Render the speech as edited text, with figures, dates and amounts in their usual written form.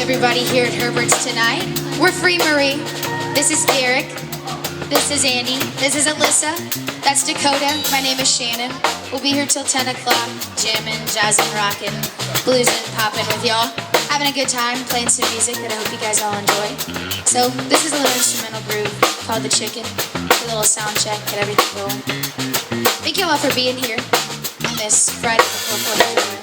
Everybody here at Herbert's tonight. We're Free Marie. This is Derek. This is Andy. This is Alyssa. That's Dakota. My name is Shannon. We'll be here till 10 o'clock, jamming, jazzing, rocking, bluesing, popping with y'all. Having a good time, playing some music that I hope you guys all enjoy. So this is a little instrumental groove called The Chicken. A little sound check, get everything going. Thank you all for being here on this Friday before 4th of July.